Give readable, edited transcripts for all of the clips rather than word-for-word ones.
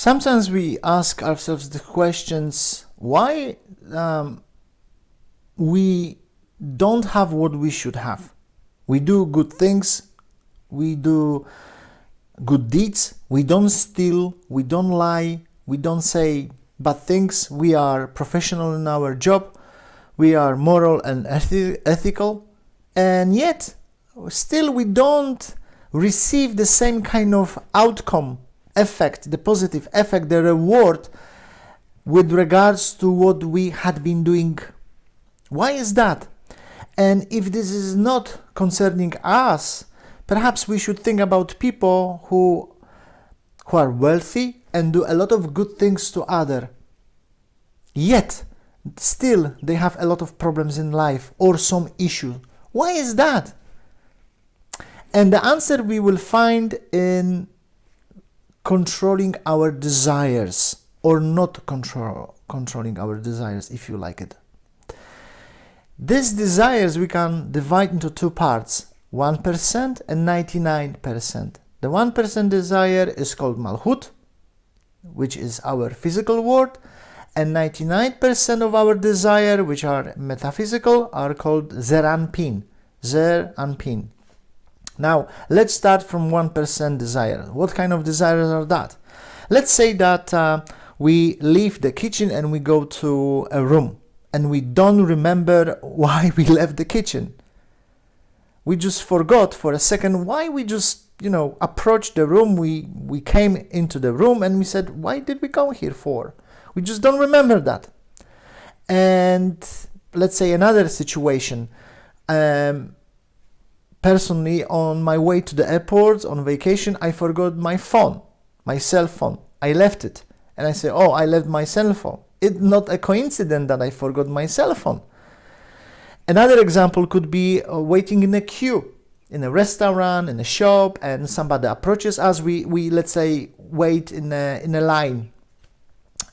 Sometimes we ask ourselves the questions, why we don't have what we should have. We do good things, we do good deeds, we don't steal, we don't lie, we don't say bad things, we are professional in our job, we are moral and ethical, and yet still we don't receive the same kind of outcome, effect, the positive effect, the reward with regards to what we had been doing. Why is that? And if this is not concerning us, perhaps we should think about people who are wealthy and do a lot of good things to others. Yet, still they have a lot of problems in life or some issue. Why is that? And the answer we will find in controlling our desires, or not controlling our desires, if you like it. These desires we can divide into two parts, 1% and 99%. The 1% desire is called Malchut, which is our physical world, and 99% of our desire, which are metaphysical, are called Zeir Anpin. Zeir Anpin. Now, let's start from 1% desire. What kind of desires are that? Let's say that we leave the kitchen and we go to a room, and we don't remember why we left the kitchen. We just forgot for a second why we just, approached the room. We came into the room and we said, why did we go here for? We just don't remember that. And let's say another situation. Personally, on my way to the airport on vacation, I forgot my phone, my cell phone. I left it. And I say, oh, I left my cell phone. It's not a coincidence that I forgot my cell phone. Another example could be waiting in a queue, in a restaurant, in a shop, and somebody approaches us. We let's say, wait in a line.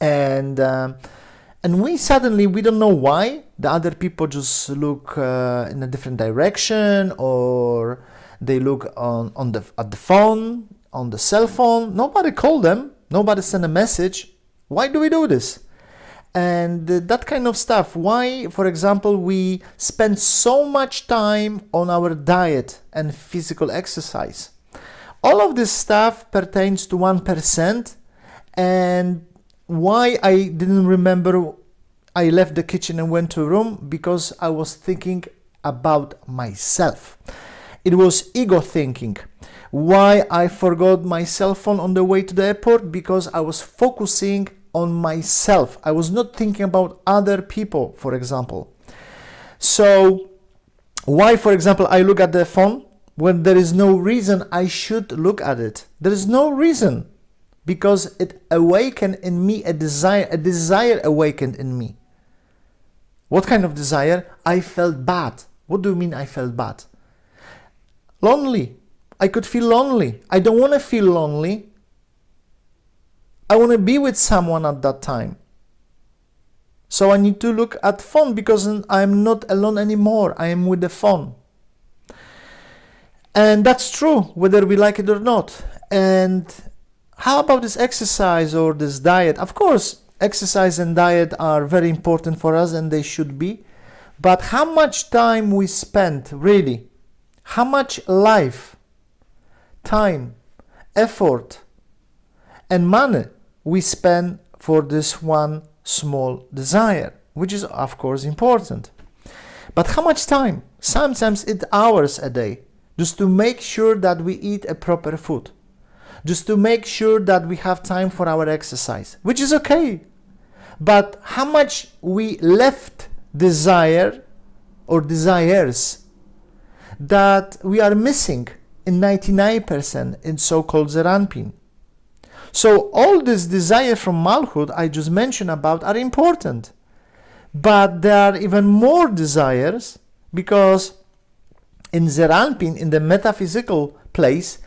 And we suddenly, we don't know why, the other people just look in a different direction, or they look at the phone, on the cell phone. Nobody called them. Nobody sent a message. Why do we do this? And that kind of stuff. Why, for example, we spend so much time on our diet and physical exercise. All of this stuff pertains to 1%. And why I didn't remember I left the kitchen and went to a room? Because I was thinking about myself. It was ego thinking. Why I forgot my cell phone on the way to the airport? Because I was focusing on myself. I was not thinking about other people, for example. So why, for example, I look at the phone when there is no reason I should look at it? There is no reason, because it awakened in me a desire awakened in me. What kind of desire? I felt bad. What do you mean I felt bad? Lonely. I could feel lonely. I don't want to feel lonely. I want to be with someone at that time. So I need to look at phone, because I'm not alone anymore. I am with the phone. And that's true, whether we like it or not. And how about this exercise or this diet? Of course, exercise and diet are very important for us, and they should be. But how much time we spend, really? How much life, time, effort, and money we spend for this one small desire, which is of course important. But how much time? Sometimes it's hours a day, just to make sure that we eat a proper food, just to make sure that we have time for our exercise, which is okay. But how much we left desire or desires that we are missing in 99% in so-called Zeir Anpin. So all this desire from Malchut I just mentioned about are important. But there are even more desires, because in Zeir Anpin, in the metaphysical place,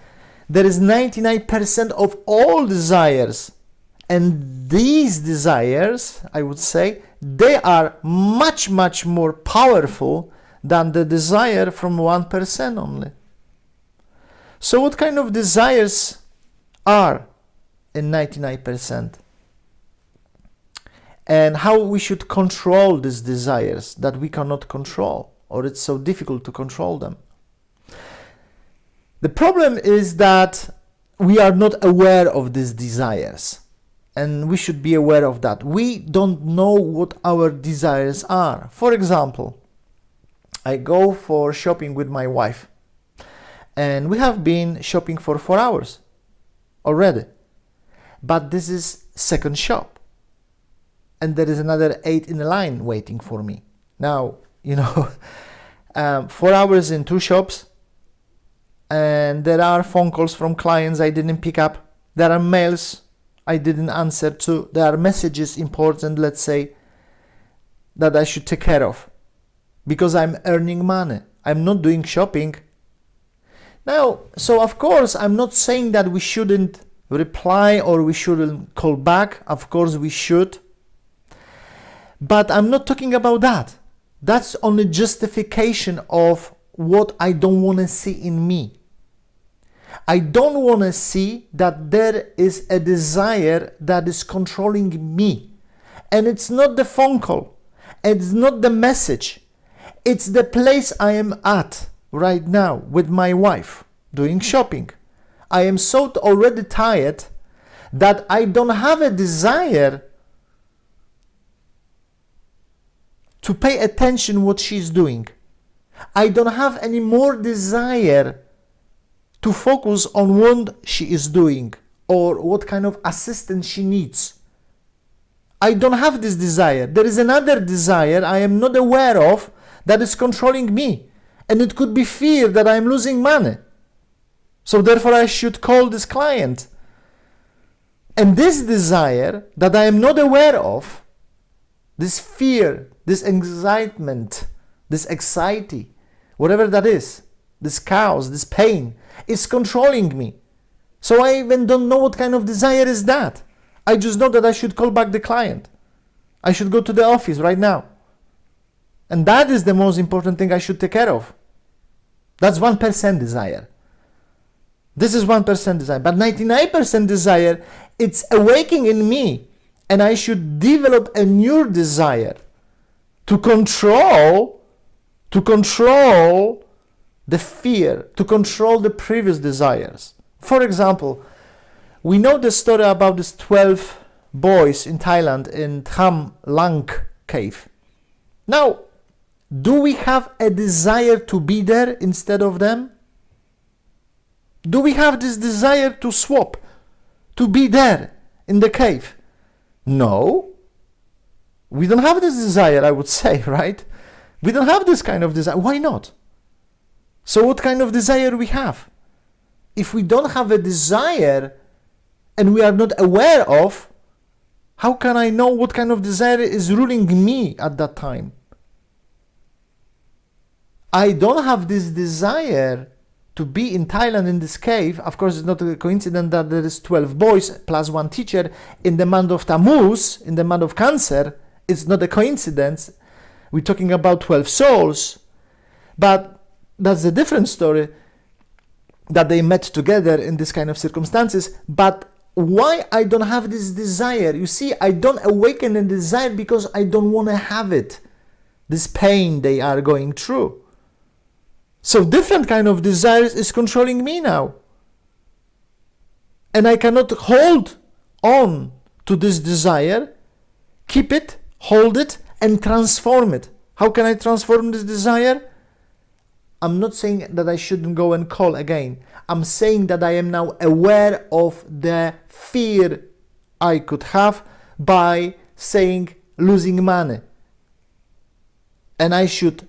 there is 99% of all desires. And these desires, I would say, they are much, much more powerful than the desire from 1% only. So what kind of desires are in 99%. And how we should control these desires that we cannot control, or it's so difficult to control them. The problem is that we are not aware of these desires, and we should be aware of that. We don't know what our desires are. For example, I go for shopping with my wife, and we have been shopping for 4 hours already. But this is second shop, and there is another 8 in the line waiting for me. Now, 4 hours in 2 shops, and there are phone calls from clients I didn't pick up. There are mails I didn't answer to. There are messages important, let's say, that I should take care of because I'm earning money. I'm not doing shopping. Now, so of course, I'm not saying that we shouldn't reply or we shouldn't call back. Of course, we should. But I'm not talking about that. That's only justification of what I don't want to see in me. I don't want to see that there is a desire that is controlling me. And it's not the phone call. It's not the message. It's the place I am at right now with my wife doing shopping. I am so already tired that I don't have a desire to pay attention what she's doing. I don't have any more desire to focus on what she is doing or what kind of assistance she needs. I don't have this desire. There is another desire I am not aware of that is controlling me. And it could be fear that I'm losing money. So therefore I should call this client. And this desire that I am not aware of, this fear, this excitement, this anxiety, whatever that is, this chaos, this pain, is controlling me. So I even don't know what kind of desire is that. I just know that I should call back the client. I should go to the office right now. And that is the most important thing I should take care of. That's 1% desire. This is 1% desire. But 99% desire, it's awakening in me. And I should develop a new desire to control the fear, to control the previous desires. For example, we know the story about these 12 boys in Thailand in Tham Lang cave. Now, do we have a desire to be there instead of them? Do we have this desire to swap, to be there in the cave? No. We don't have this desire, I would say, right? We don't have this kind of desire. Why not? So what kind of desire we have? If we don't have a desire and we are not aware of, how can I know what kind of desire is ruling me at that time? I don't have this desire to be in Thailand in this cave. Of course, it's not a coincidence that there is 12 boys plus 1 teacher in the month of Tammuz, in the month of Cancer. It's not a coincidence. We're talking about 12 souls. But that's a different story, that they met together in this kind of circumstances. But why I don't have this desire? You see, I don't awaken a desire because I don't want to have it. This pain they are going through. So different kind of desires is controlling me now. And I cannot hold on to this desire, keep it, hold it, and transform it. How can I transform this desire? I'm not saying that I shouldn't go and call again. I'm saying that I am now aware of the fear I could have by saying losing money. And I should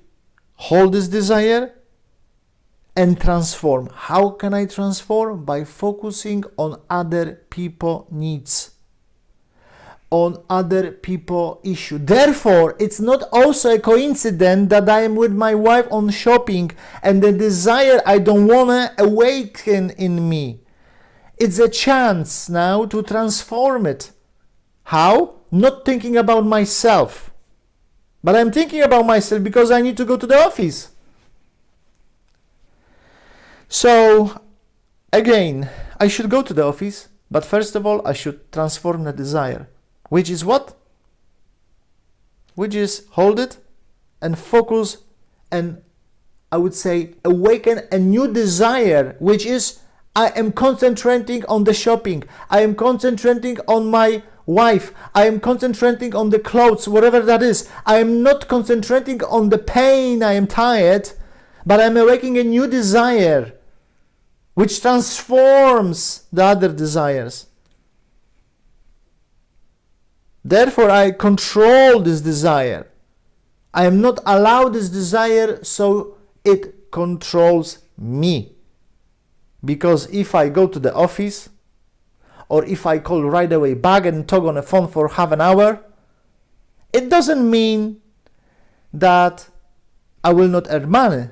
hold this desire and transform. How can I transform? By focusing on other people's needs, on other people's issues. Therefore, it's not also a coincidence that I am with my wife on shopping and the desire I don't want to awaken in me. It's a chance now to transform it. How? Not thinking about myself. But I'm thinking about myself because I need to go to the office. So, again, I should go to the office. But first of all, I should transform the desire, which is what? Which is hold it and focus and I would say awaken a new desire, which is I am concentrating on the shopping. I am concentrating on my wife. I am concentrating on the clothes, whatever that is. I am not concentrating on the pain. I am tired, but I'm awakening a new desire, which transforms the other desires. Therefore, I control this desire. I am not allowed this desire, so it controls me. Because if I go to the office, or if I call right away back and talk on the phone for half an hour, it doesn't mean that I will not earn money.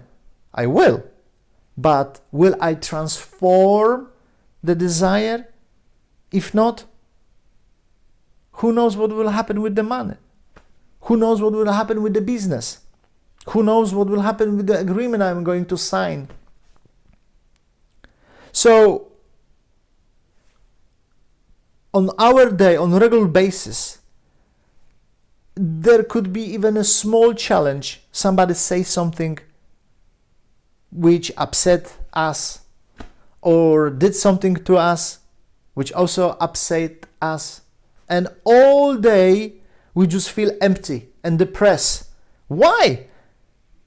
I will. But will I transform the desire? If not, who knows what will happen with the money? Who knows what will happen with the business? Who knows what will happen with the agreement I'm going to sign? So, on our day, on a regular basis, there could be even a small challenge. Somebody says something which upset us, or did something to us which also upset us. And all day we just feel empty and depressed. Why?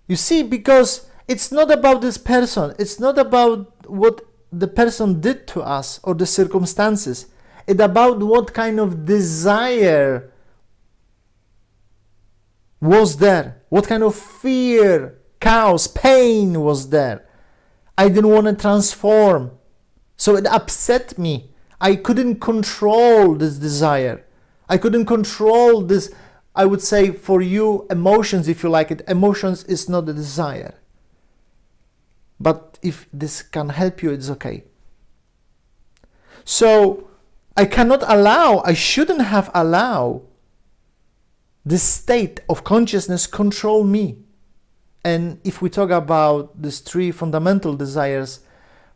You see, because it's not about this person. It's not about what the person did to us or the circumstances. It's about what kind of desire was there. What kind of fear, chaos, pain was there. I didn't want to transform. So it upset me. I couldn't control this desire. I couldn't control this, I would say for you, emotions, if you like it. Emotions is not a desire. But if this can help you, it's okay. So I shouldn't have allowed this state of consciousness control me. And if we talk about these three fundamental desires,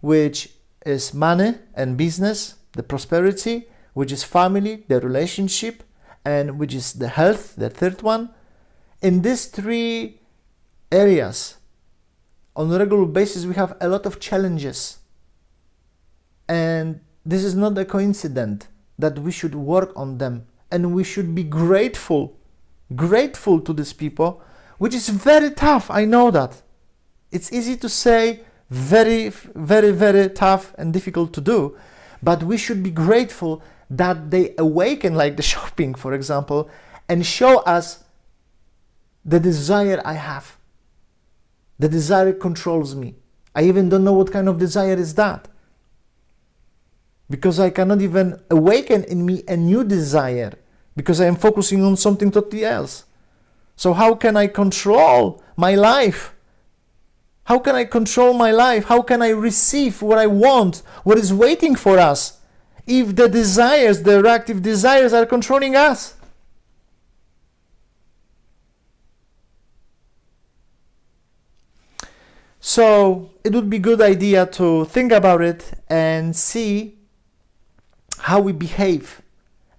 which is money and business, the prosperity, which is family, the relationship, and which is the health, the third one. In these three areas, on a regular basis, we have a lot of challenges. And this is not a coincidence that we should work on them. And we should be grateful to these people, which is very tough, I know that. It's easy to say, very, very, very tough and difficult to do. But we should be grateful that they awaken, like the shopping, for example, and show us the desire I have. The desire controls me. I even don't know what kind of desire is that. Because I cannot even awaken in me a new desire, because I am focusing on something totally else. So how can I control my life? How can I control my life? How can I receive what I want, what is waiting for us, if the desires, the reactive desires, are controlling us? So it would be a good idea to think about it and see how we behave,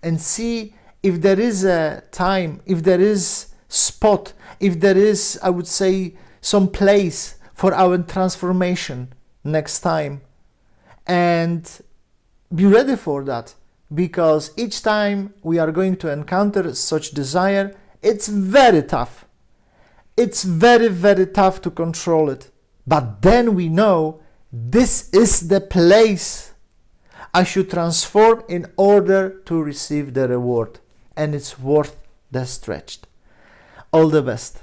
and see if there is a time, if there is spot, if there is, I would say, some place for our transformation next time. And be ready for that, because each time we are going to encounter such desire, it's very tough. It's very, very tough to control it. But then we know this is the place I should transform in order to receive the reward. And it's worth the stretch. All the best.